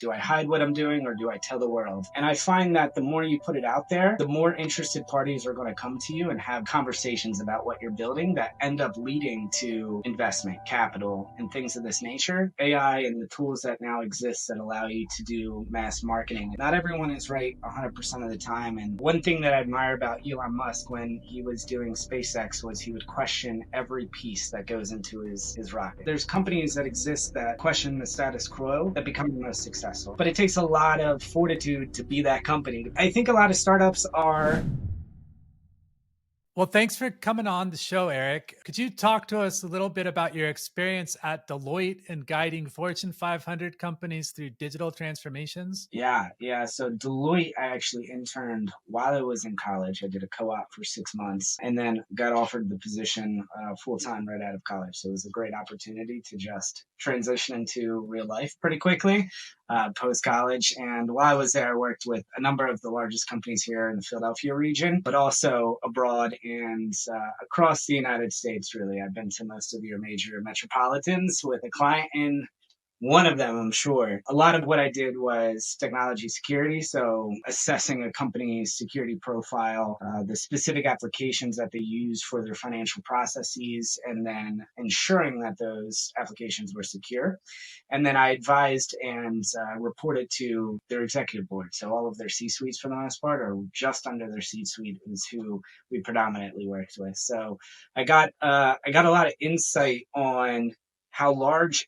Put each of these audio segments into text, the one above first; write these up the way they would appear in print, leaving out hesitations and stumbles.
Do I hide what I'm doing or do I tell the world? And I find that the more you put it out there, the more interested parties are going to come to you and have conversations about what you're building that end up leading to investment, capital, and things of this nature. AI and the tools that now exist that allow you to do mass marketing. Not everyone is right 100% of the time. And one thing that I admire about Elon Musk when he was doing SpaceX was he would question every piece that goes into his rocket. There's companies that exist that question the status quo that become the most successful. But it takes a lot of fortitude to be that company. I think a lot of startups are. Well, thanks for coming on the show, Erik. Could you talk to us a little bit about your experience at Deloitte and guiding Fortune 500 companies through digital transformations? Yeah. So Deloitte, I actually interned while I was in college. I did a co-op for 6 months and then got offered the position full time right out of college. So it was a great opportunity to just transition into real life pretty quickly post college. And while I was there, I worked with a number of the largest companies here in the Philadelphia region, but also abroad and across the United States, really. I've been to most of your major metropolitans with a client in one of them, I'm sure. A lot of what I did was technology security. So assessing a company's security profile, the specific applications that they use for their financial processes, and then ensuring that those applications were secure. And then I advised and reported to their executive board. So all of their C-suites, for the most part, or just under their C-suite, is who we predominantly worked with. So I got a lot of insight on how large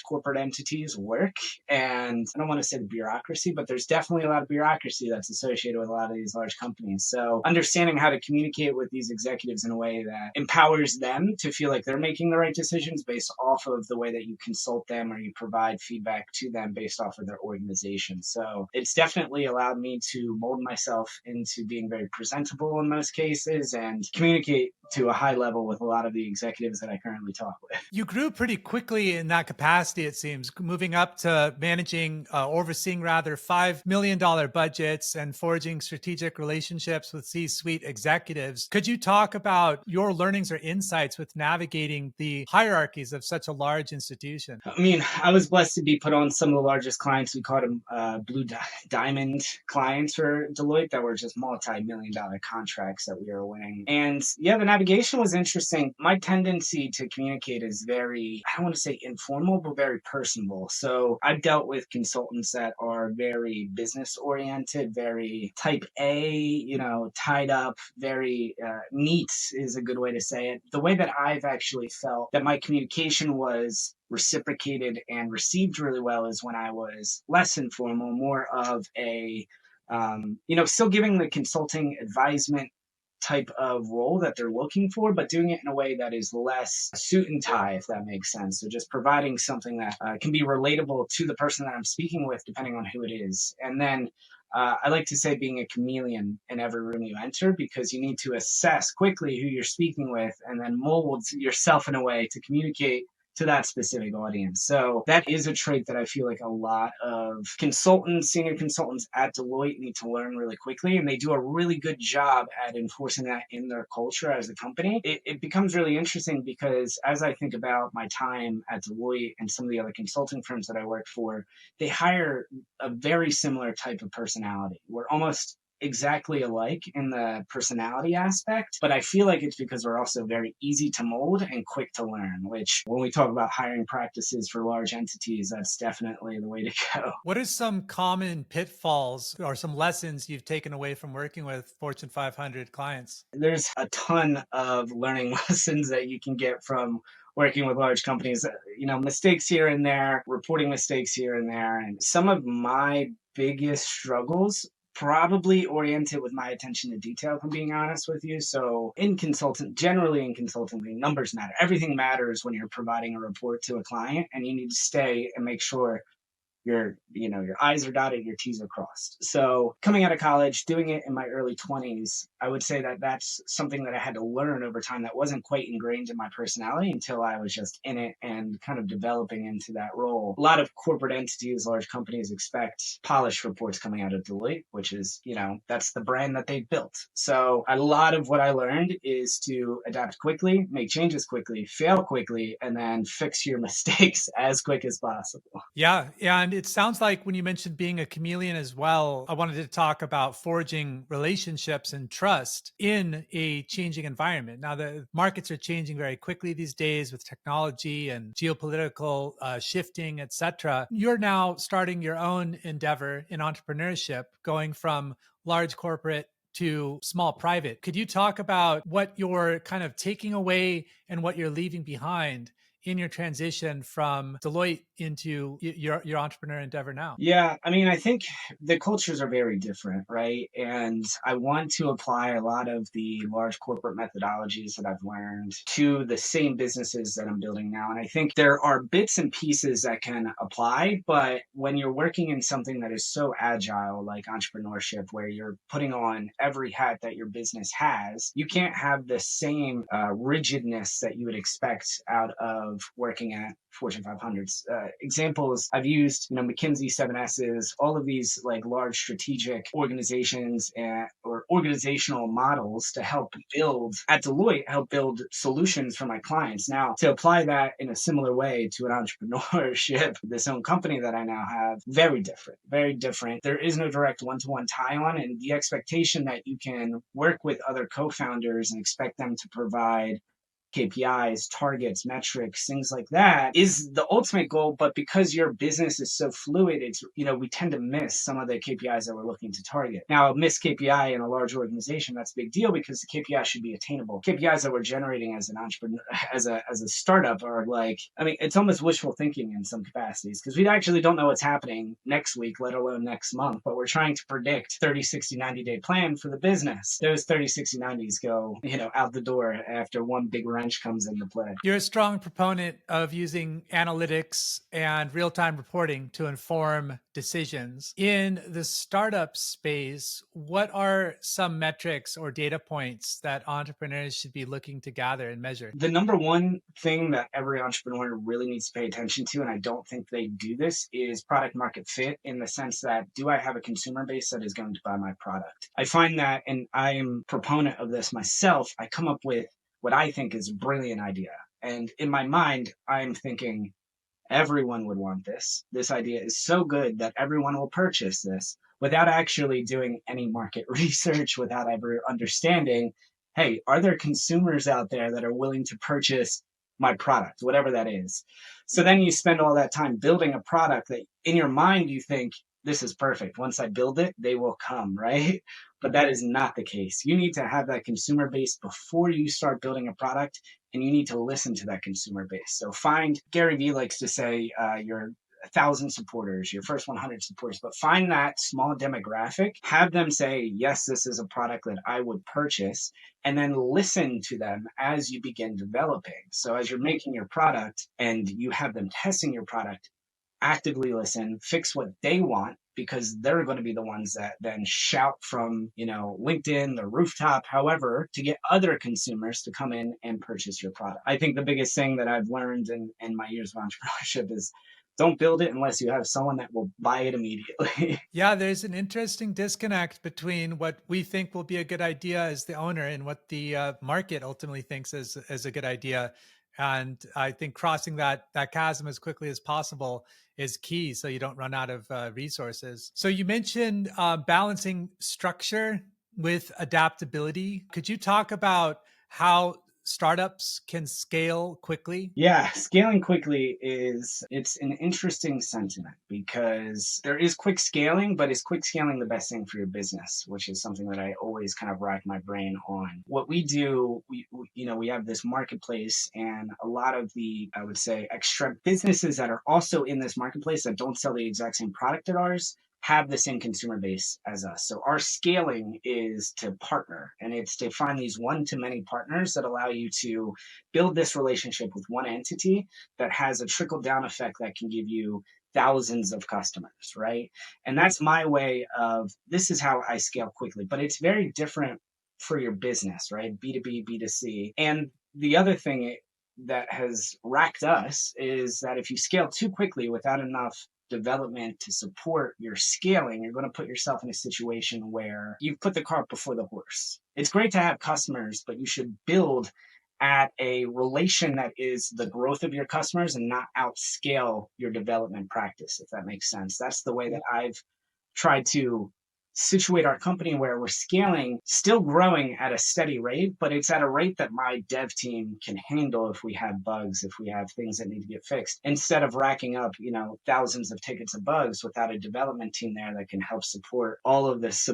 corporate entities work. And I don't want to say the bureaucracy, but there's definitely a lot of bureaucracy that's associated with a lot of these large companies. So understanding how to communicate with these executives in a way that empowers them to feel like they're making the right decisions based off of the way that you consult them or you provide feedback to them based off of their organization. So it's definitely allowed me to mold myself into being very presentable in most cases and communicate to a high level with a lot of the executives that I currently talk with. You grew pretty quickly in that capacity, it seems, moving up to managing, overseeing rather, $5 million budgets and forging strategic relationships with C-suite executives. Could you talk about your learnings or insights with navigating the hierarchies of such a large institution? I mean, I was blessed to be put on some of the largest clients. We called them blue diamond clients for Deloitte that were just multi-million-dollar contracts that we were winning. And yeah, the navigation was interesting. My tendency to communicate is very, I don't want to say informal, but very personable. So I've dealt with consultants that are very business oriented, very type A, tied up, very neat is a good way to say it. The way that I've actually felt that my communication was reciprocated and received really well is when I was less informal, more of a, still giving the consulting advisement type of role that they're looking for, but doing it in a way that is less suit and tie, if that makes sense. So just providing something that can be relatable to the person that I'm speaking with, depending on who it is. And then I like to say being a chameleon in every room you enter, because you need to assess quickly who you're speaking with and then mold yourself in a way to communicate to that specific audience. So that is a trait that I feel like a lot of senior consultants at Deloitte need to learn really quickly. And they do a really good job at enforcing that in their culture as a company. It becomes really interesting because as I think about my time at Deloitte and some of the other consulting firms that I worked for, they hire a very similar type of personality. We're almost exactly alike in the personality aspect, but I feel like it's because we're also very easy to mold and quick to learn, which when we talk about hiring practices for large entities, that's definitely the way to go. What are some common pitfalls or some lessons you've taken away from working with Fortune 500 clients? There's a ton of learning lessons that you can get from working with large companies, mistakes here and there, reporting mistakes here and there. And some of my biggest struggles probably oriented with my attention to detail, if I'm being honest with you. So generally in consulting, numbers matter. Everything matters when you're providing a report to a client, and you need to stay and make sure your I's are dotted, your T's are crossed. So coming out of college, doing it in my early 20s, I would say that that's something that I had to learn over time that wasn't quite ingrained in my personality until I was just in it and kind of developing into that role. A lot of corporate entities, large companies expect polished reports coming out of Deloitte, which is, that's the brand that they built. So a lot of what I learned is to adapt quickly, make changes quickly, fail quickly, and then fix your mistakes as quick as possible. Yeah. And it sounds like when you mentioned being a chameleon as well, I wanted to talk about forging relationships and trust in a changing environment. Now, the markets are changing very quickly these days with technology and geopolitical shifting, et cetera. You're now starting your own endeavor in entrepreneurship, going from large corporate to small private. Could you talk about what you're kind of taking away and what you're leaving behind in your transition from Deloitte into your entrepreneur endeavor now? Yeah, I mean, I think the cultures are very different, right? And I want to apply a lot of the large corporate methodologies that I've learned to the same businesses that I'm building now. And I think there are bits and pieces that can apply, but when you're working in something that is so agile, like entrepreneurship, where you're putting on every hat that your business has, you can't have the same rigidness that you would expect out of working at Fortune 500s. Examples I've used, McKinsey, 7S's, all of these like large strategic organizations or organizational models to help build at Deloitte, help build solutions for my clients. Now, to apply that in a similar way to an entrepreneurship, this own company that I now have, very different, very different. There is no direct one-to-one tie on, and the expectation that you can work with other co-founders and expect them to provide KPIs, targets, metrics, things like that is the ultimate goal. But because your business is so fluid, we tend to miss some of the KPIs that we're looking to target. Now, a missed KPI in a large organization, that's a big deal because the KPI should be attainable. KPIs that we're generating as an entrepreneur, as a startup are it's almost wishful thinking in some capacities because we actually don't know what's happening next week, let alone next month, but we're trying to predict 30, 60, 90-day plan for the business. Those 30, 60, 90s go, out the door after one big wrench comes into play. You're a strong proponent of using analytics and real-time reporting to inform decisions. In the startup space, what are some metrics or data points that entrepreneurs should be looking to gather and measure? The number one thing that every entrepreneur really needs to pay attention to, and I don't think they do this, is product market fit, in the sense that, do I have a consumer base that is going to buy my product? I find that, and I am a proponent of this myself, I come up with what I think is a brilliant idea. And in my mind, I'm thinking everyone would want this. This idea is so good that everyone will purchase this, without actually doing any market research, without ever understanding, hey, are there consumers out there that are willing to purchase my product, whatever that is? So then you spend all that time building a product that in your mind you think, this is perfect. Once I build it, they will come, right? But that is not the case. You need to have that consumer base before you start building a product, and you need to listen to that consumer base. So Gary Vee likes to say, your 1,000 supporters, your first 100 supporters, but find that small demographic, have them say, yes, this is a product that I would purchase, and then listen to them as you begin developing. So as you're making your product and you have them testing your product, actively listen, fix what they want, because they're going to be the ones that then shout from, LinkedIn, the rooftop, however, to get other consumers to come in and purchase your product. I think the biggest thing that I've learned in my years of entrepreneurship is, don't build it unless you have someone that will buy it immediately. Yeah, there's an interesting disconnect between what we think will be a good idea as the owner and what the market ultimately thinks is a good idea. And I think crossing that chasm as quickly as possible is key, so you don't run out of resources. So you mentioned balancing structure with adaptability. Could you talk about how startups can scale quickly? Yeah, scaling quickly it's an interesting sentiment, because there is quick scaling, but is quick scaling the best thing for your business, which is something that I always kind of rack my brain on. What we do, we have this marketplace, and a lot of the, I would say, extra businesses that are also in this marketplace that don't sell the exact same product as ours have the same consumer base as us. So our scaling is to partner, and it's to find these one-to-many partners that allow you to build this relationship with one entity that has a trickle-down effect that can give you thousands of customers, right? And that's my way of, this is how I scale quickly, but it's very different for your business, right? B2B, B2C. And the other thing that has racked us is that if you scale too quickly without enough development to support your scaling, you're going to put yourself in a situation where you've put the cart before the horse. It's great to have customers, but you should build at a relation that is the growth of your customers and not outscale your development practice, if that makes sense. That's the way that I've tried to situate our company where we're scaling, still growing at a steady rate, but it's at a rate that my dev team can handle if we have bugs, if we have things that need to get fixed, instead of racking up, thousands of tickets of bugs without a development team there that can help support all of this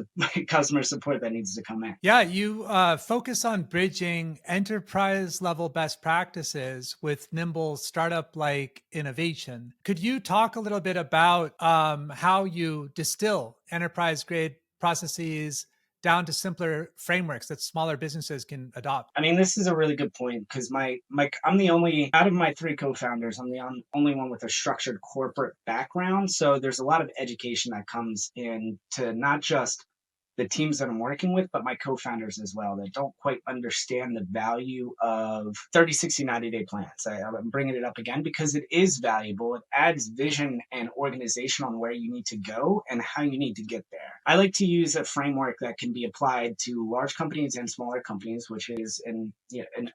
customer support that needs to come in. Yeah, you focus on bridging enterprise level best practices with nimble startup like innovation. Could you talk a little bit about how you distill enterprise grade processes down to simpler frameworks that smaller businesses can adopt? I mean, this is a really good point because I'm the only out of my three co-founders, I'm the only one with a structured corporate background. So there's a lot of education that comes in to not just the teams that I'm working with, but my co-founders as well that don't quite understand the value of 30, 60, 90-day plans. I'm bringing it up again because it is valuable. It adds vision and organization on where you need to go and how you need to get there. I like to use a framework that can be applied to large companies and smaller companies, which is an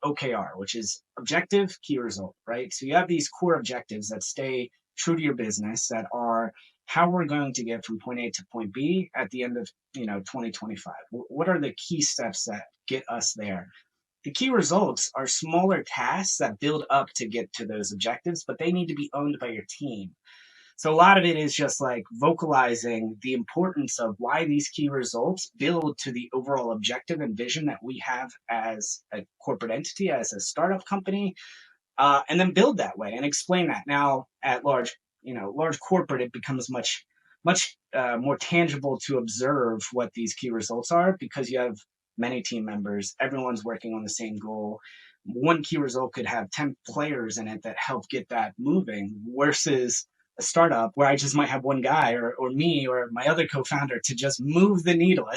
OKR, which is objective, key result, right? So you have these core objectives that stay true to your business that are how we're going to get from point A to point B at the end of 2025. What are the key steps that get us there? The key results are smaller tasks that build up to get to those objectives, but they need to be owned by your team. So a lot of it is just like vocalizing the importance of why these key results build to the overall objective and vision that we have as a corporate entity, as a startup company, and then build that way and explain that. Now at large corporate, it becomes much more tangible to observe what these key results are because you have many team members, everyone's working on the same goal. One key result could have 10 players in it that help get that moving versus a startup where I just might have one guy or me or my other co-founder to just move the needle.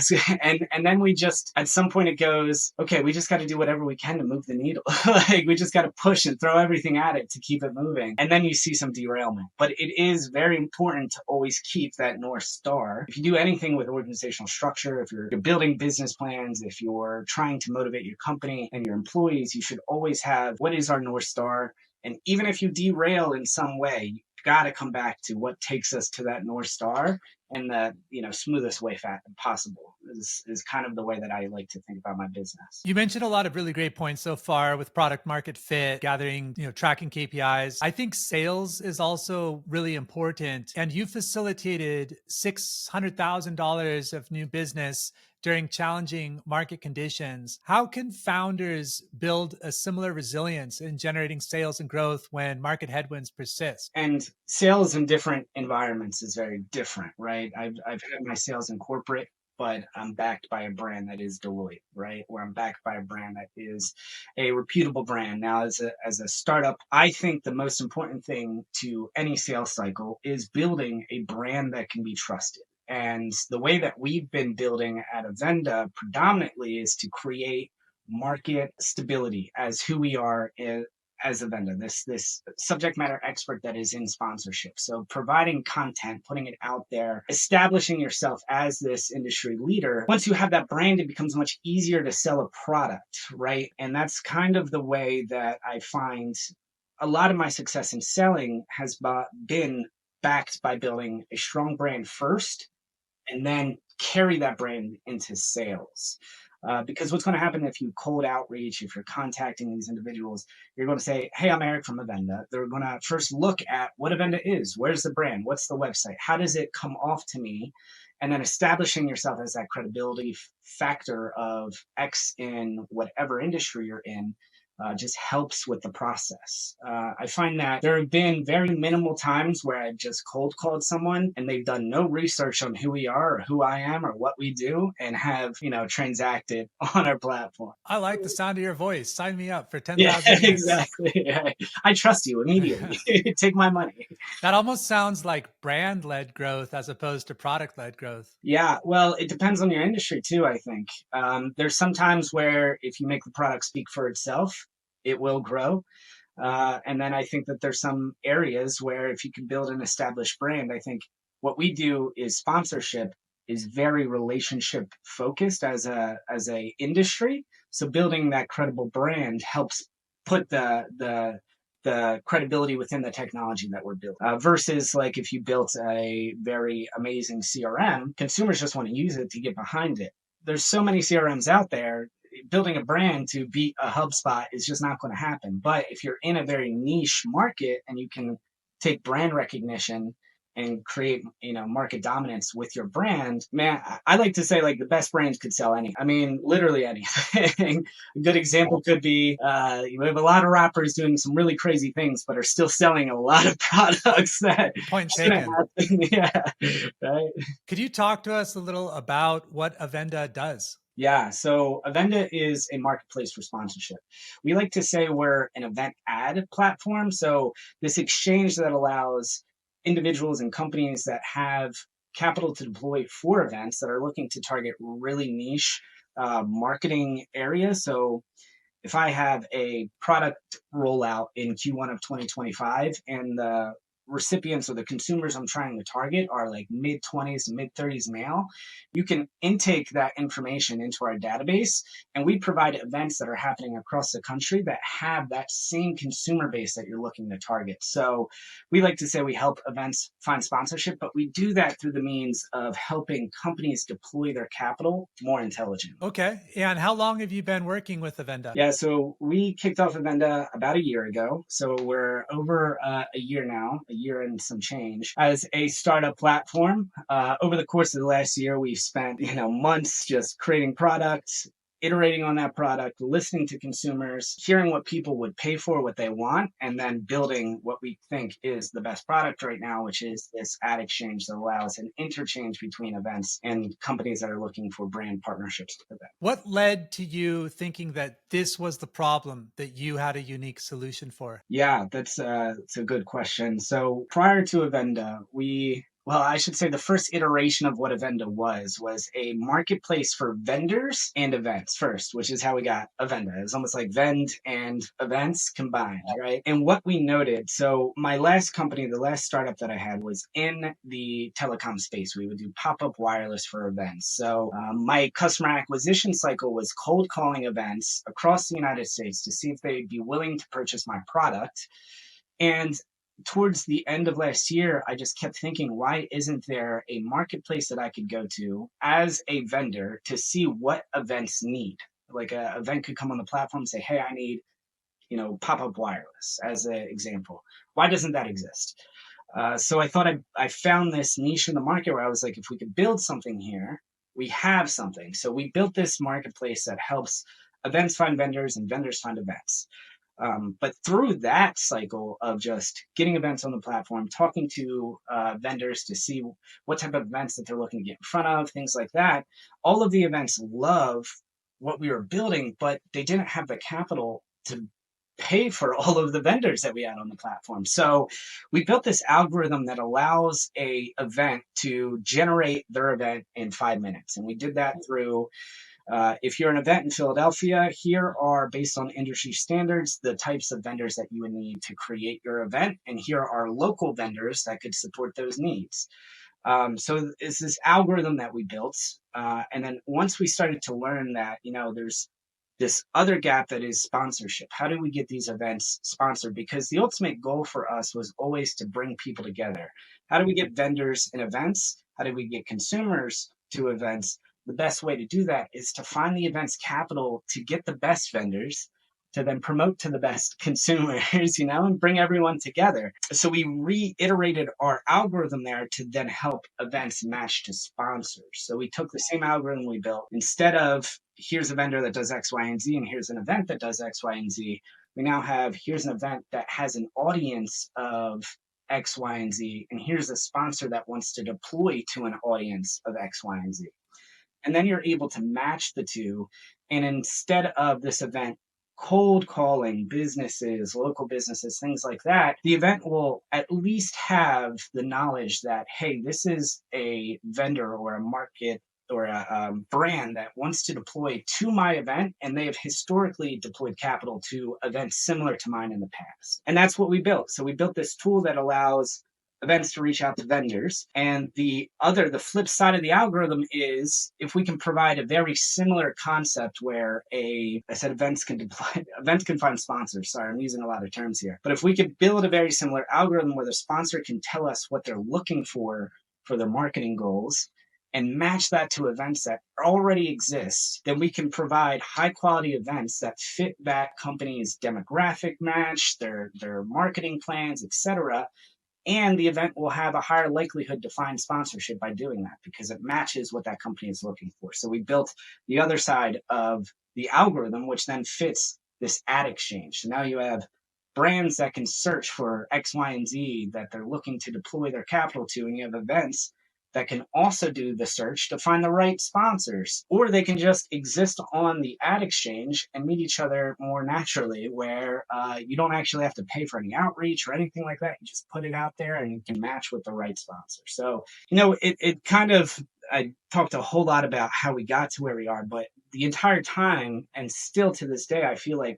And then we just, at some point it goes, okay, we just got to do whatever we can to move the needle. Like we just got to push and throw everything at it to keep it moving. And then you see some derailment. But it is very important to always keep that North Star. If you do anything with organizational structure, if you're building business plans, if you're trying to motivate your company and your employees, you should always have what is our North Star. And even if you derail in some way, got to come back to what takes us to that North Star and the smoothest way possible is kind of the way that I like to think about my business. You mentioned a lot of really great points so far with product market fit, gathering, tracking KPIs. I think sales is also really important. And you facilitated $600,000 of new business during challenging market conditions. How can founders build a similar resilience in generating sales and growth when market headwinds persist? And sales in different environments is very different, right? I've had my sales in corporate, but I'm backed by a brand that is Deloitte, right? Where I'm backed by a brand that is a reputable brand. Now, as a startup, I think the most important thing to any sales cycle is building a brand that can be trusted. And the way that we've been building at Avenda predominantly is to create market stability as who we are as Avenda, this subject matter expert that is in sponsorship. So providing content, putting it out there, establishing yourself as this industry leader. Once you have that brand, it becomes much easier to sell a product, right? And that's kind of the way that I find a lot of my success in selling has been backed by building a strong brand first and then carry that brand into sales. Because what's going to happen if you cold outreach, if you're contacting these individuals, you're going to say, hey, I'm Erik from Avenda. They're going to first look at what Avenda is. Where's the brand? What's the website? How does it come off to me? And then establishing yourself as that credibility factor of X in whatever industry you're in just helps with the process. I find that there have been very minimal times where I've just cold called someone and they've done no research on who we are or who I am or what we do and have, transacted on our platform. I like the sound of your voice. Sign me up for 10,000 Yeah, minutes. exactly. I trust you immediately. Take my money. That almost sounds like brand-led growth as opposed to product-led growth. Yeah, well, it depends on your industry too, I think. There's some times where if you make the product speak for itself, it will grow. And then I think that there's some areas where if you can build an established brand, I think what we do is sponsorship is very relationship focused as a industry. So building that credible brand helps put the credibility within the technology that we're building. Versus like if you built a very amazing CRM, consumers just want to use it to get behind it. There's so many CRMs out there. Building a brand to beat a HubSpot is just not going to happen. But if you're in a very niche market and you can take brand recognition and create, market dominance with your brand, man, I like to say like the best brands could sell anything. I mean, literally anything. A good example could be you have a lot of rappers doing some really crazy things, but are still selling a lot of products that Point taken. Yeah, right. Could you talk to us a little about what Avenda does? Yeah, so Avenda is a marketplace for sponsorship. We like to say we're an event ad platform. So this exchange that allows individuals and companies that have capital to deploy for events that are looking to target really niche marketing areas. So if I have a product rollout in Q1 of 2025 and the recipients or the consumers I'm trying to target are like mid 20s to mid 30s male, you can intake that information into our database, and we provide events that are happening across the country that have that same consumer base that you're looking to target. So we like to say we help events find sponsorship, but we do that through the means of helping companies deploy their capital more intelligently. Okay. And how long have you been working with Avenda? Yeah, so we kicked off Avenda about a year ago. So we're over a year now, a year and some change as a startup platform. Over the course of the last year, we've spent, months just creating products, iterating on that product, listening to consumers, hearing what people would pay for, what they want, and then building what we think is the best product right now, which is this ad exchange that allows an interchange between events and companies that are looking for brand partnerships with them. What led to you thinking that this was the problem that you had a unique solution for? Yeah, that's a good question. So prior to Avenda, I should say the first iteration of what Avenda was a marketplace for vendors and events first, which is how we got Avenda. It was almost like vend and events combined, right? And what we noted, so my last company, the last startup that I had was in the telecom space. We would do pop-up wireless for events. So my customer acquisition cycle was cold calling events across the United States to see if they'd be willing to purchase my product. And towards the end of last year, I just kept thinking, why isn't there a marketplace that I could go to as a vendor to see what events need? Like an event could come on the platform and say, hey, I need, pop-up wireless as an example. Why doesn't that exist? So I thought I found this niche in the market where I was like, if we could build something here, we have something. So we built this marketplace that helps events find vendors and vendors find events. But through that cycle of just getting events on the platform, talking to vendors to see what type of events that they're looking to get in front of, things like that, all of the events love what we were building, but they didn't have the capital to pay for all of the vendors that we had on the platform. So we built this algorithm that allows a event to generate their event in 5 minutes. And we did that through if you're an event in Philadelphia, here are, based on industry standards, the types of vendors that you would need to create your event. And here are local vendors that could support those needs. So it's this algorithm that we built. And then once we started to learn that, there's this other gap that is sponsorship. How do we get these events sponsored? Because the ultimate goal for us was always to bring people together. How do we get vendors in events? How do we get consumers to events? The best way to do that is to find the events capital to get the best vendors to then promote to the best consumers, and bring everyone together. So we reiterated our algorithm there to then help events match to sponsors. So we took the same algorithm we built. Instead of here's a vendor that does X, Y, and Z, and here's an event that does X, Y, and Z, we now have here's an event that has an audience of X, Y, and Z, and here's a sponsor that wants to deploy to an audience of X, Y, and Z. And then you're able to match the two. And instead of this event cold calling businesses, local businesses, things like that, the event will at least have the knowledge that, hey, this is a vendor or a market or a brand that wants to deploy to my event, and they have historically deployed capital to events similar to mine in the past. And that's what we built. So we built this tool that allows events to reach out to vendors. And the flip side of the algorithm is if we can provide a very similar concept where I said events can deploy, events can find sponsors. Sorry, I'm using a lot of terms here. But if we could build a very similar algorithm where the sponsor can tell us what they're looking for their marketing goals, and match that to events that already exist, then we can provide high quality events that fit that company's demographic match, their marketing plans, etc. And the event will have a higher likelihood to find sponsorship by doing that because it matches what that company is looking for. So we built the other side of the algorithm, which then fits this ad exchange. So now you have brands that can search for X, Y, and Z that they're looking to deploy their capital to, and you have events that can also do the search to find the right sponsors, or they can just exist on the ad exchange and meet each other more naturally, where you don't actually have to pay for any outreach or anything like that. You just put it out there and you can match with the right sponsor. So, it kind of, I talked a whole lot about how we got to where we are, but the entire time, and still to this day, I feel like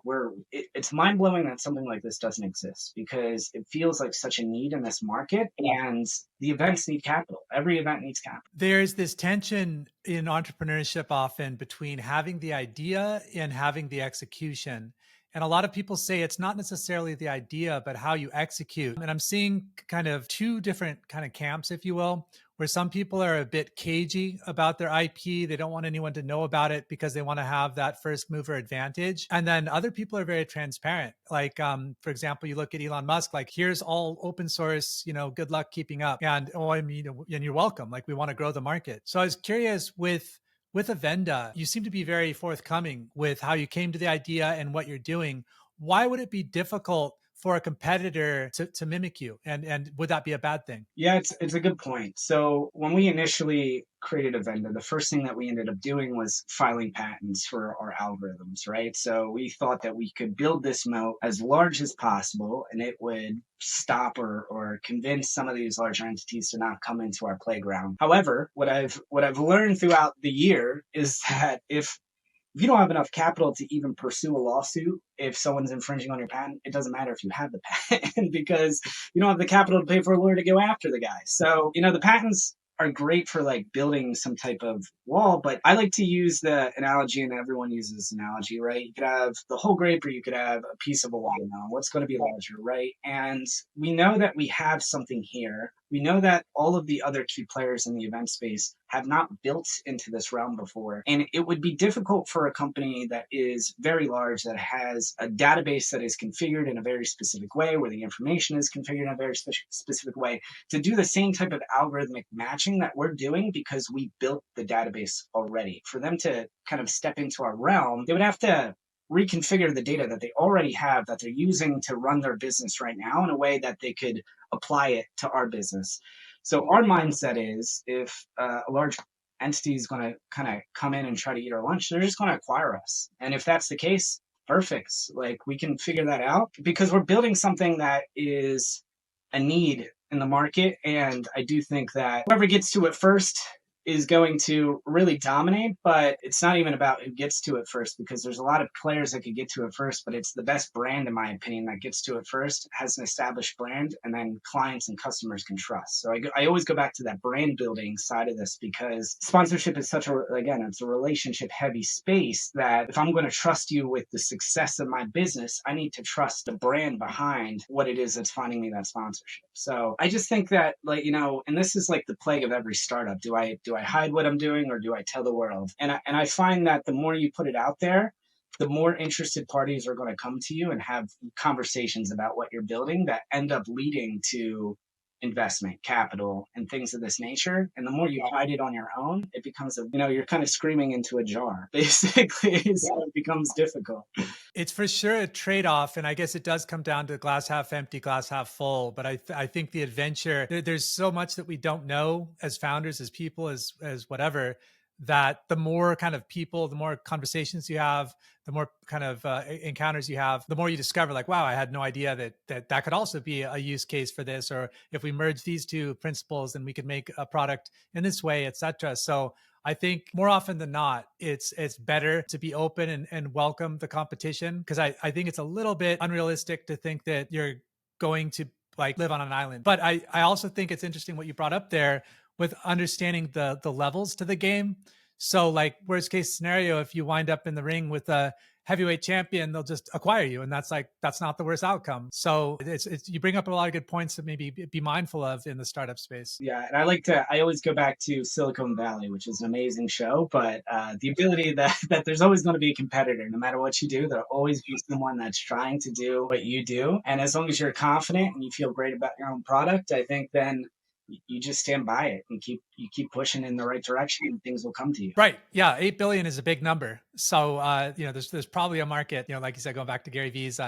it's mind blowing that something like this doesn't exist because it feels like such a need in this market, and the events need capital. Every event needs capital. There's this tension in entrepreneurship often between having the idea and having the execution. And a lot of people say it's not necessarily the idea, but how you execute. And I'm seeing kind of two different kind of camps, if you will, where some people are a bit cagey about their IP. They don't want anyone to know about it because they want to have that first mover advantage. And then other people are very transparent. Like, for example, you look at Elon Musk, like, here's all open source, good luck keeping up. And, and you're welcome. Like, we want to grow the market. So I was curious with Avenda, you seem to be very forthcoming with how you came to the idea and what you're doing. Why would it be difficult for a competitor to mimic you? And would that be a bad thing? Yeah, it's a good point. So when we initially created Avenda, the first thing that we ended up doing was filing patents for our algorithms, right? So we thought that we could build this moat as large as possible, and it would stop or convince some of these larger entities to not come into our playground. However, what I've learned throughout the year is that if you don't have enough capital to even pursue a lawsuit, if someone's infringing on your patent, it doesn't matter if you have the patent because you don't have the capital to pay for a lawyer to go after the guy. So, the patents are great for like building some type of wall, but I like to use the analogy, and everyone uses this analogy, right? You could have the whole grape or you could have a piece of a watermelon. What's going to be larger, right? And we know that we have something here. We know that all of the other key players in the event space have not built into this realm before. And it would be difficult for a company that is very large, that has a database that is configured in a very specific way, where the information is configured in a very specific way, to do the same type of algorithmic matching that we're doing because we built the database already. For them to kind of step into our realm, they would have to reconfigure the data that they already have, that they're using to run their business right now, in a way that they could apply it to our business. So our mindset is, if a large entity is going to kind of come in and try to eat our lunch, they're just going to acquire us. And if that's the case, perfect. Like, we can figure that out because we're building something that is a need in the market. And I do think that whoever gets to it first is going to really dominate, but it's not even about who gets to it first, because there's a lot of players that could get to it first, but it's the best brand, in my opinion, that gets to it first, has an established brand, and then clients and customers can trust. So I always go back to that brand building side of this, because sponsorship is it's a relationship heavy space, that if I'm going to trust you with the success of my business, I need to trust the brand behind what it is that's finding me that sponsorship. So I just think that, and this is like the plague of every startup. Do I hide what I'm doing, or do I tell the world? And I find that the more you put it out there, the more interested parties are going to come to you and have conversations about what you're building that end up leading to investment, capital, and things of this nature. And the more you hide it on your own, it becomes you're kind of screaming into a jar, basically. So it becomes difficult. It's for sure a trade-off. And I guess it does come down to glass half empty, glass half full. But I think the adventure, there's so much that we don't know as founders, as people, as whatever, that the more kind of people, the more conversations you have, the more kind of encounters you have, the more you discover, like, wow, I had no idea that could also be a use case for this. Or if we merge these two principles, then we could make a product in this way, etc. So I think more often than not, it's better to be open and welcome the competition, because I think it's a little bit unrealistic to think that you're going to like live on an island. But I also think it's interesting what you brought up there with understanding the levels to the game. So like worst case scenario, if you wind up in the ring with a heavyweight champion, they'll just acquire you. And that's not the worst outcome. So you bring up a lot of good points to maybe be mindful of in the startup space. Yeah, and I always go back to Silicon Valley, which is an amazing show, but the ability that there's always going to be a competitor, no matter what you do, there'll always be someone that's trying to do what you do. And as long as you're confident and you feel great about your own product, I think then you just stand by it and keep pushing in the right direction and things will come to you. Right. Yeah. 8 billion is a big number. So, there's probably a market, like you said, going back to Gary Vee's,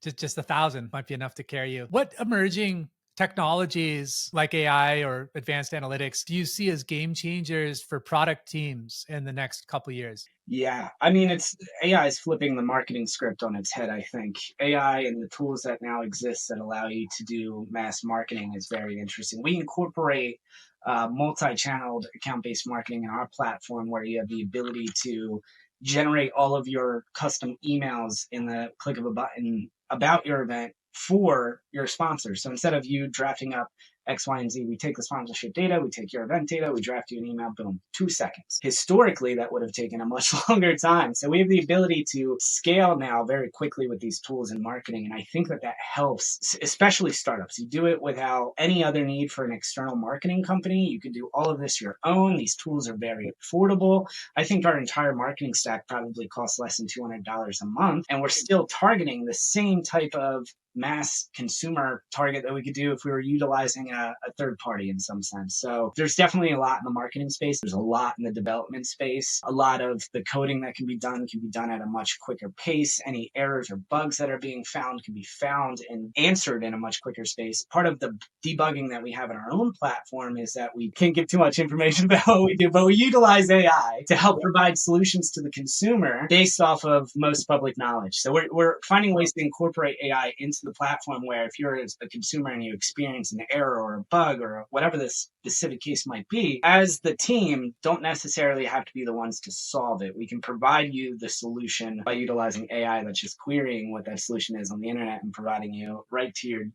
just 1,000 might be enough to carry you. What emerging technologies like AI or advanced analytics do you see as game changers for product teams in the next couple of years? Yeah, I mean, it's AI is flipping the marketing script on its head, I think. AI and the tools that now exist that allow you to do mass marketing is very interesting. We incorporate multi-channeled account-based marketing in our platform where you have the ability to generate all of your custom emails in the click of a button about your event for your sponsors. So instead of you drafting up X, Y, and Z. We take the sponsorship data, we take your event data, we draft you an email, boom, 2 seconds. Historically, that would have taken a much longer time. So we have the ability to scale now very quickly with these tools in marketing. And I think that helps, especially startups. You do it without any other need for an external marketing company. You can do all of this your own. These tools are very affordable. I think our entire marketing stack probably costs less than $200 a month. And we're still targeting the same type of mass consumer target that we could do if we were utilizing a third party in some sense. So there's definitely a lot in the marketing space. There's a lot in the development space. A lot of the coding that can be done at a much quicker pace. Any errors or bugs that are being found can be found and answered in a much quicker space. Part of the debugging that we have in our own platform is that we can't give too much information about what we do, but we utilize AI to help provide solutions to the consumer based off of most public knowledge. So we're finding ways to incorporate AI into the platform where if you're a consumer and you experience an error or a bug or whatever the specific case might be, as the team don't necessarily have to be the ones to solve it. We can provide you the solution by utilizing AI that's just querying what that solution is on the internet and providing you right to your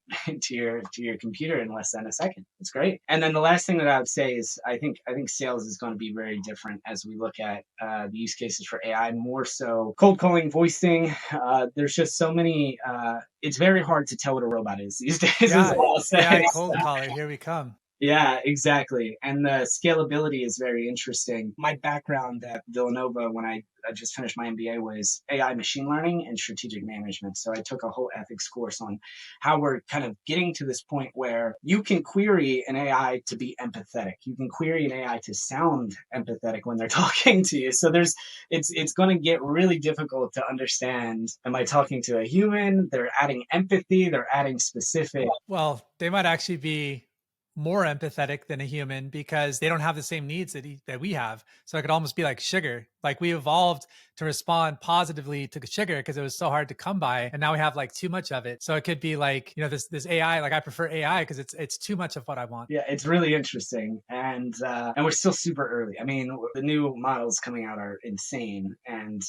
to your computer in less than a second. It's great. And then the last thing that I would say is I think sales is going to be very different as we look at the use cases for AI, more so cold calling, voicing. There's just so many it's very hard to tell what a robot is these days. Yeah, is all I'll say. AI cold caller, here we come. Yeah, exactly. And the scalability is very interesting. My background at Villanova when I just finished my MBA was AI machine learning and strategic management. So I took a whole ethics course on how we're kind of getting to this point where you can query an AI to be empathetic. You can query an AI to sound empathetic when they're talking to you. So it's going to get really difficult to understand, am I talking to a human? They're adding empathy, they're adding specific. Well, they might actually be more empathetic than a human because they don't have the same needs that we have. So it could almost be like sugar. Like we evolved to respond positively to sugar because it was so hard to come by, and now we have like too much of it. So it could be like, this AI, like I prefer AI because it's too much of what I want. Yeah, it's really interesting, and we're still super early. I mean, the new models coming out are insane, and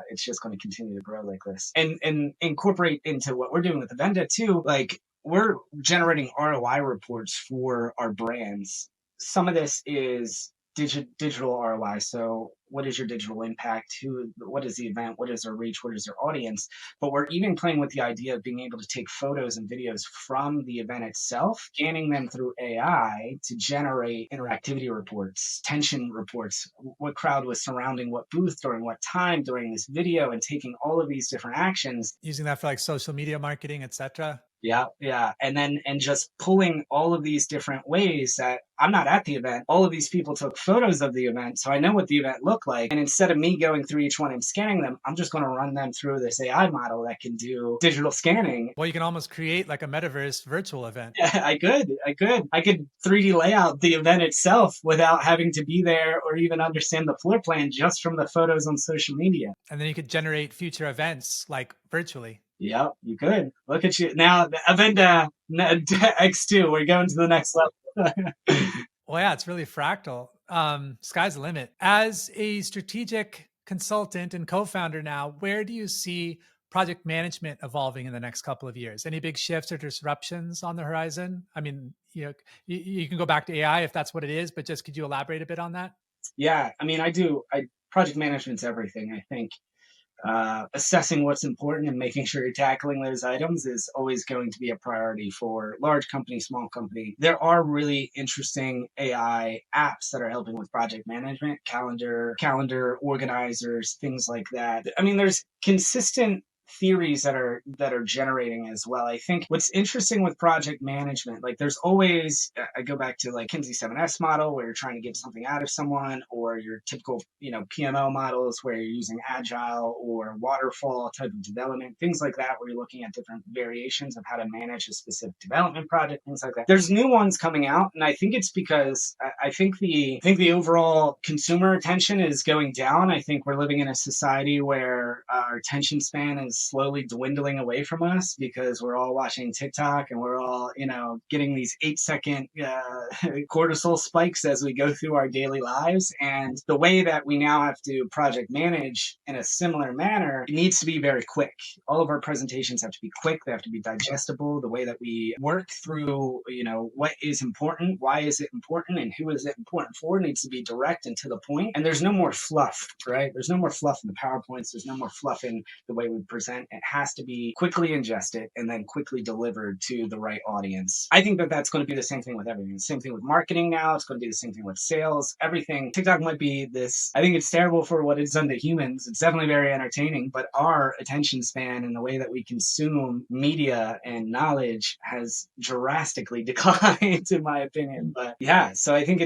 it's just going to continue to grow like this, and incorporate into what we're doing with the Venda too. Like we're generating ROI reports for our brands. Some of this is digital ROI. So what is your digital impact? What is the event? What is their reach? What is their audience? But we're even playing with the idea of being able to take photos and videos from the event itself, scanning them through AI to generate interactivity reports, tension reports, what crowd was surrounding what booth during what time during this video, and taking all of these different actions. Using that for like social media marketing, etc. Yeah. And just pulling all of these different ways that I'm not at the event. All of these people took photos of the event, so I know what the event looked like. And instead of me going through each one and scanning them, I'm just going to run them through this AI model that can do digital scanning. Well, you can almost create like a metaverse virtual event. Yeah, I could 3D layout the event itself without having to be there or even understand the floor plan just from the photos on social media. And then you could generate future events like virtually. Yep, you could. Look at you. Now, the event X2, we're going to the next level. Well, yeah, it's really fractal. Sky's the limit. As a strategic consultant and co-founder now, where do you see project management evolving in the next couple of years? Any big shifts or disruptions on the horizon? I mean, you can go back to AI if that's what it is, but just could you elaborate a bit on that? Yeah, I mean, project management's everything. I think assessing what's important and making sure you're tackling those items is always going to be a priority for large company, small company. There are really interesting AI apps that are helping with project management, calendar organizers, things like that. I mean, there's consistent theories that are generating as well. I think what's interesting with project management, like there's always, I go back to like Kinsey 7S model where you're trying to get something out of someone, or your typical, PMO models where you're using agile or waterfall type of development, things like that, where you're looking at different variations of how to manage a specific development project, things like that. There's new ones coming out, and I think it's because I think the overall consumer attention is going down. I think we're living in a society where our attention span is slowly dwindling away from us because we're all watching TikTok and we're all, getting these 8-second cortisol spikes as we go through our daily lives. And the way that we now have to project manage in a similar manner, it needs to be very quick. All of our presentations have to be quick. They have to be digestible. The way that we work through, what is important, why is it important, and who is it important for needs to be direct and to the point. And there's no more fluff, right? There's no more fluff in the PowerPoints. There's no more fluff in the way we present. It has to be quickly ingested and then quickly delivered to the right audience. I think that that's going to be the same thing with everything. The same thing with marketing now. It's going to be the same thing with sales, everything. TikTok might be this, I think it's terrible for what it's done to humans. It's definitely very entertaining, but our attention span and the way that we consume media and knowledge has drastically declined, in my opinion. But yeah, so I think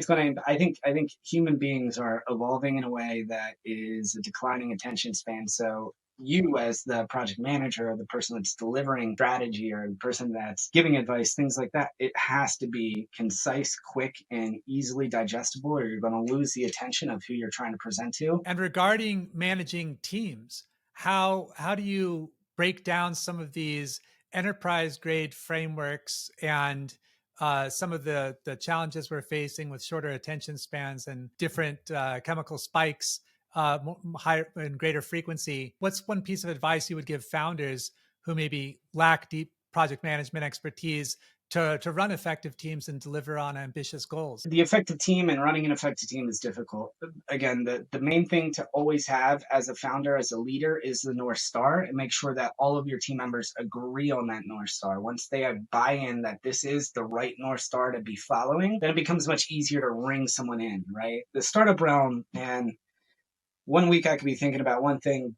I think human beings are evolving in a way that is a declining attention span. So you as the project manager or the person that's delivering strategy or the person that's giving advice, things like that, it has to be concise, quick, and easily digestible, or you're going to lose the attention of who you're trying to present to. And regarding managing teams, how do you break down some of these enterprise grade frameworks and some of the challenges we're facing with shorter attention spans and different chemical spikes, higher and greater frequency? What's one piece of advice you would give founders who maybe lack deep project management expertise to run effective teams and deliver on ambitious goals? The effective team and running an effective team is difficult. Again, the main thing to always have as a founder, as a leader, is the North Star, and make sure that all of your team members agree on that North Star. Once they have buy-in that this is the right North Star to be following, then it becomes much easier to ring someone in, right? The startup realm, and one week I could be thinking about one thing,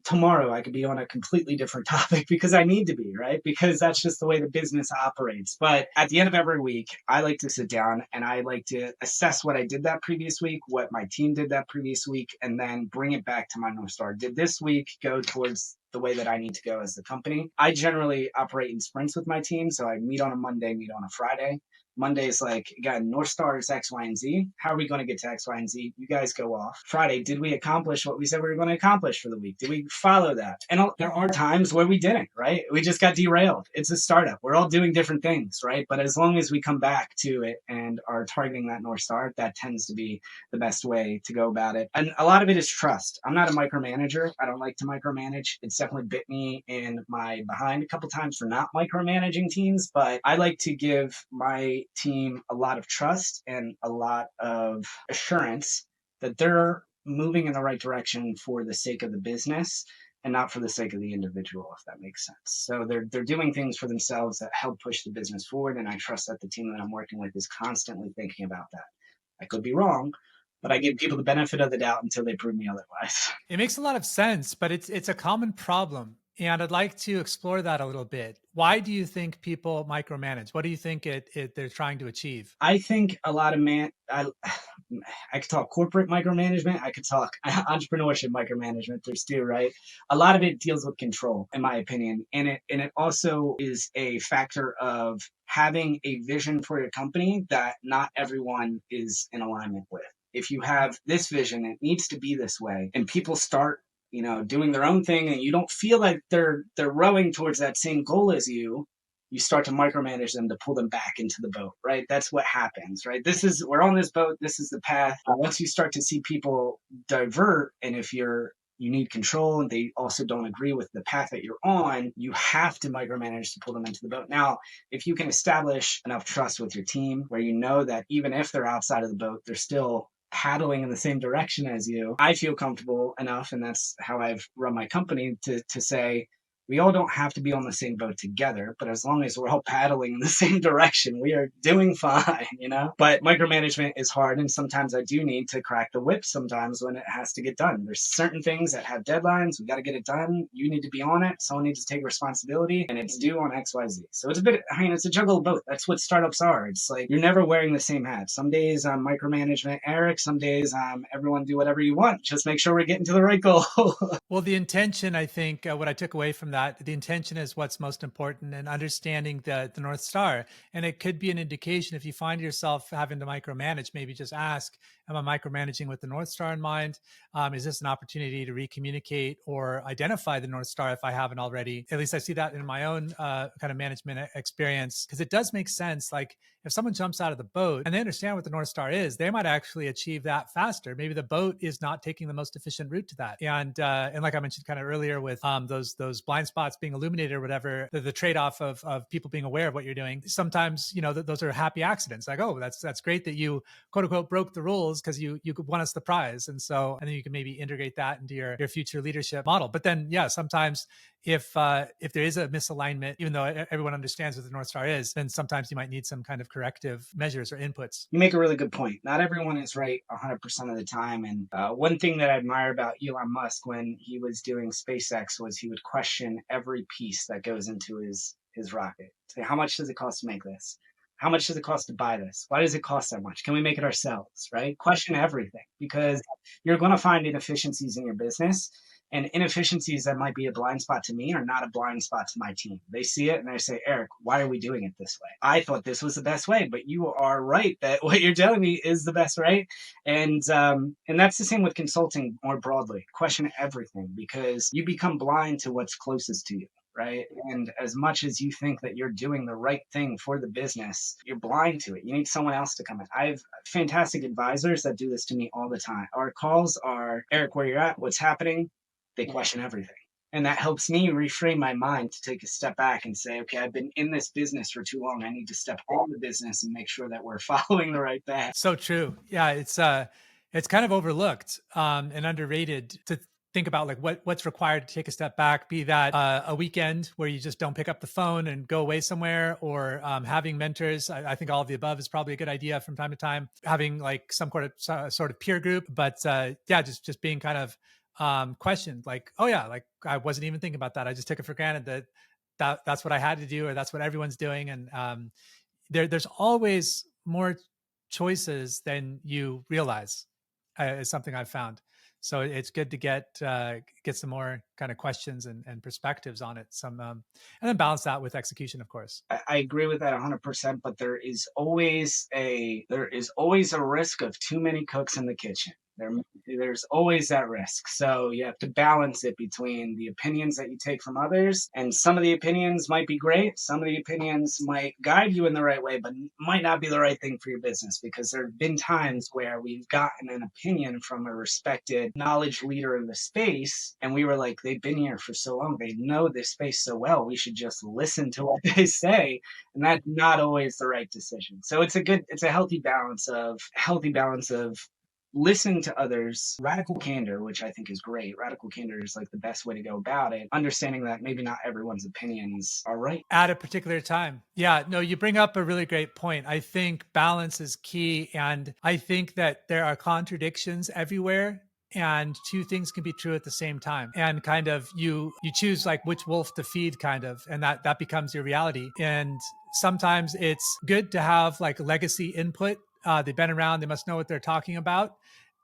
tomorrow I could be on a completely different topic because I need to be, right? Because that's just the way the business operates. But at the end of every week, I like to sit down and I like to assess what I did that previous week, what my team did that previous week, and then bring it back to my North Star. Did this week go towards the way that I need to go as the company? I generally operate in sprints with my team. So I meet on a Monday, meet on a Friday. Monday is like, again, North Star is X, Y, and Z. How are we going to get to X, Y, and Z? You guys go off. Friday, did we accomplish what we said we were going to accomplish for the week? Did we follow that? And there are times where we didn't, right? We just got derailed. It's a startup. We're all doing different things, right? But as long as we come back to it and are targeting that North Star, that tends to be the best way to go about it. And a lot of it is trust. I'm not a micromanager. I don't like to micromanage. It's definitely bit me in my behind a couple times for not micromanaging teams, but I like to give my team a lot of trust and a lot of assurance that they're moving in the right direction for the sake of the business and not for the sake of the individual, if that makes sense. So they're doing things for themselves that help push the business forward, and I trust that the team that I'm working with is constantly thinking about that. I could be wrong, but I give people the benefit of the doubt until they prove me otherwise. It makes a lot of sense, but it's a common problem. And I'd like to explore that a little bit. Why do you think people micromanage? What do you think they're trying to achieve? I think a lot of I could talk corporate micromanagement. I could talk entrepreneurship micromanagement. There's two, right? A lot of it deals with control, in my opinion. And it also is a factor of having a vision for your company that not everyone is in alignment with. If you have this vision, it needs to be this way, and people start doing their own thing, and you don't feel like they're rowing towards that same goal as you start to micromanage them to pull them back into the boat, right? That's what happens, right? We're on this boat. This is the path. Once you start to see people divert, and if you're you need control and they also don't agree with the path that you're on, you have to micromanage to pull them into the boat. Now, if you can establish enough trust with your team where you know that even if they're outside of the boat, they're still paddling in the same direction as you, I feel comfortable enough, and that's how I've run my company, to say, we all don't have to be on the same boat together, but as long as we're all paddling in the same direction, we are doing fine, you know? But micromanagement is hard, and sometimes I do need to crack the whip sometimes when it has to get done. There's certain things that have deadlines. We got to get it done. You need to be on it. Someone needs to take responsibility, and it's due on XYZ. So it's a bit, I mean, it's a juggle of both. That's what startups are. It's like you're never wearing the same hat. Some days I'm micromanagement Erik, some days I'm everyone do whatever you want. Just make sure we're getting to the right goal. Well, the intention, I think, what I took away from that, the intention is what's most important, and understanding the North Star. And it could be an indication if you find yourself having to micromanage, maybe just ask, am I micromanaging with the North Star in mind? Is this an opportunity to recommunicate or identify the North Star if I haven't already? At least I see that in my own kind of management experience, because it does make sense. Like if someone jumps out of the boat and they understand what the North Star is, they might actually achieve that faster. Maybe the boat is not taking the most efficient route to that. And like I mentioned kind of earlier with those blind spots being illuminated or whatever, the trade-off of people being aware of what you're doing. Sometimes, those are happy accidents. Like, oh, that's great that you quote unquote broke the rules because you won us the prize. And then you can maybe integrate that into your future leadership model. But then, yeah, sometimes if there is a misalignment, even though everyone understands what the North Star is, then sometimes you might need some kind of corrective measures or inputs. You make a really good point. Not everyone is right 100% of the time. And one thing that I admire about Elon Musk when he was doing SpaceX was he would question every piece that goes into his rocket. Say, how much does it cost to make this? How much does it cost to buy this? Why does it cost that much? Can we make it ourselves? Right? Question everything, because you're going to find inefficiencies in your business. And inefficiencies that might be a blind spot to me are not a blind spot to my team. They see it and they say, Erik, why are we doing it this way? I thought this was the best way, but you are right that what you're telling me is the best way. And that's the same with consulting more broadly. Question everything, because you become blind to what's closest to you. Right. And as much as you think that you're doing the right thing for the business, you're blind to it. You need someone else to come in. I have fantastic advisors that do this to me all the time. Our calls are, Erik, where you're at, what's happening? They question everything. And that helps me reframe my mind to take a step back and say, okay, I've been in this business for too long. I need to step on the business and make sure that we're following the right path. So true. Yeah, it's kind of overlooked and underrated to think about like what's required to take a step back, be that a weekend where you just don't pick up the phone and go away somewhere, or having mentors. I think all of the above is probably a good idea from time to time, having like some sort of peer group. But yeah, just being kind of questioned, like, oh yeah, like I wasn't even thinking about that. I just took it for granted that's what I had to do, or that's what everyone's doing. And there's always more choices than you realize, is something I've found. So it's good to get some more kind of questions and perspectives on it. And then balance that with execution, of course. I agree with that 100%, but there is always a risk of too many cooks in the kitchen. There's always that risk. So you have to balance it between the opinions that you take from others, and some of the opinions might be great. Some of the opinions might guide you in the right way, but might not be the right thing for your business, because there have been times where we've gotten an opinion from a respected knowledge leader in the space, and we were like, they've been here for so long. They know this space so well. We should just listen to what they say. And that's not always the right decision. So it's a healthy balance of listening to others, radical candor, which I think is great. Radical candor is like the best way to go about it. Understanding that maybe not everyone's opinions are right at a particular time. Yeah, no, you bring up a really great point. I think balance is key. And I think that there are contradictions everywhere, and two things can be true at the same time. And kind of you choose like which wolf to feed, kind of, and that becomes your reality. And sometimes it's good to have like legacy input. They've been around, they must know what they're talking about.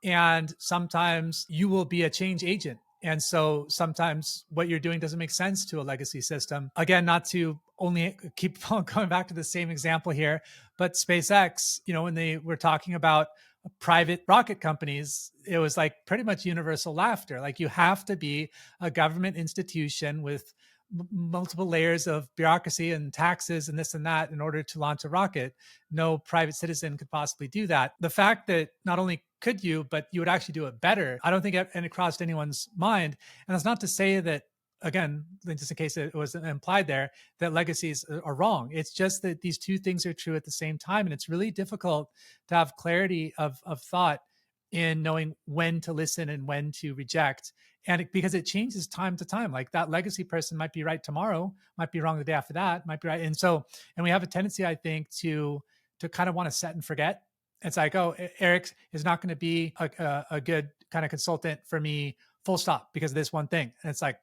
And sometimes you will be a change agent. And so sometimes what you're doing doesn't make sense to a legacy system. Again, not to only keep going back to the same example here, but SpaceX, when they were talking about private rocket companies, it was like pretty much universal laughter. Like, you have to be a government institution with multiple layers of bureaucracy and taxes and this and that in order to launch a rocket. No private citizen could possibly do that. The fact that not only could you, but you would actually do it better. I don't think it crossed anyone's mind. And that's not to say that, again, just in case it was implied there, that legacies are wrong. It's just that these two things are true at the same time. And it's really difficult to have clarity of thought in knowing when to listen and when to reject. And because it changes time to time, like that legacy person might be right tomorrow, might be wrong the day after that, might be right. And we have a tendency, I think, to kind of want to set and forget. It's like, oh, Erik is not going to be a good kind of consultant for me, full stop, because of this one thing. And it's like,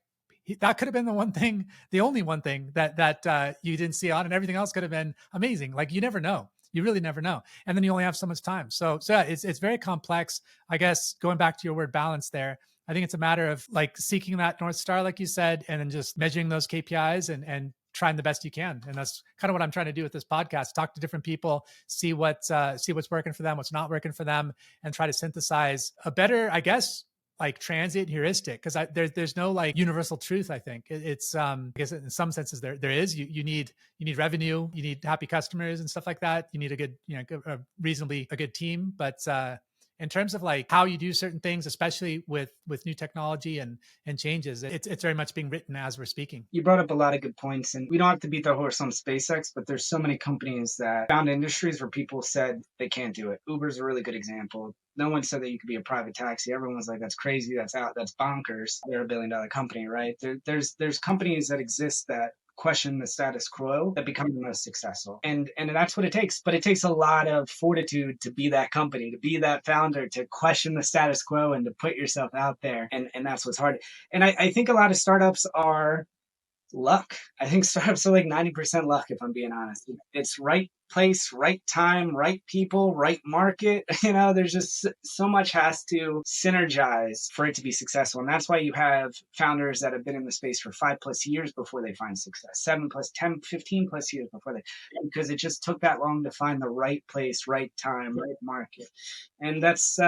that could have been the one thing, the only one thing that you didn't see on, and everything else could have been amazing. Like, you never know. You really never know. And then you only have so much time. So yeah, it's very complex. I guess going back to your word balance there, I think it's a matter of like seeking that North Star, like you said, and then just measuring those KPIs and trying the best you can. And that's kind of what I'm trying to do with this podcast: talk to different people, see what's working for them, what's not working for them, and try to synthesize a better, I guess, like transient heuristic. Because there's no like universal truth. I think it's I guess in some senses there is. You need revenue, you need happy customers and stuff like that. You need a good, a reasonably a good team. But in terms of like how you do certain things, especially with new technology and changes, it's very much being written as we're speaking. You brought up a lot of good points, and we don't have to beat the horse on SpaceX, but there's so many companies that found industries where people said they can't do it. Uber's a really good example. No one said that you could be a private taxi. Everyone's like, that's crazy, that's bonkers. They're $1 billion company, right? There's companies that exist that question the status quo that become the most successful. And that's what it takes. But it takes a lot of fortitude to be that company, to be that founder, to question the status quo and to put yourself out there. And that's what's hard. And I think a lot of startups are luck. I think startups are like 90% luck, if I'm being honest. It's right place, right time, right people, right market. There's just so much has to synergize for it to be successful. And that's why you have founders that have been in the space for 5+ years before they find success, 7+, 10, 15+ years before because it just took that long to find the right place, right time, right market. And that's,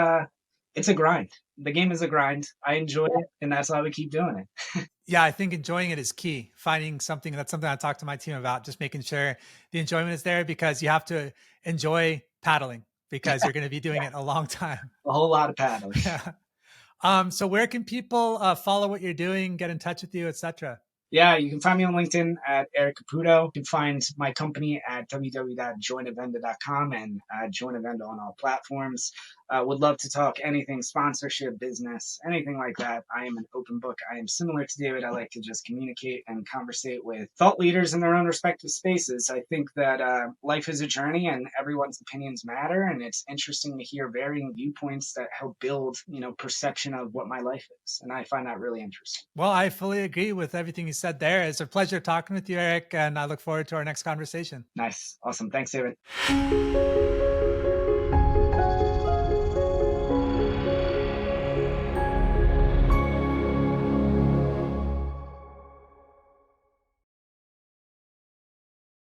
it's a grind. The game is a grind. I enjoy it, and that's why we keep doing it. Yeah, I think enjoying it is key. Finding something, that's something I talk to my team about, just making sure the enjoyment is there, because you have to enjoy paddling, because you're going to be doing it a long time. A whole lot of paddling. Yeah. So where can people follow what you're doing, get in touch with you, etc.? Yeah, you can find me on LinkedIn at Erik Caputo. You can find my company at www.joinavenda.com and joinavenda on all platforms. Would love to talk anything, sponsorship, business, anything like that. I am an open book. I am similar to David. I like to just communicate and conversate with thought leaders in their own respective spaces. I think that life is a journey and everyone's opinions matter. And it's interesting to hear varying viewpoints that help build, perception of what my life is. And I find that really interesting. Well, I fully agree with everything you said there. It's a pleasure talking with you, Erik, and I look forward to our next conversation. Nice. Awesome. Thanks, David.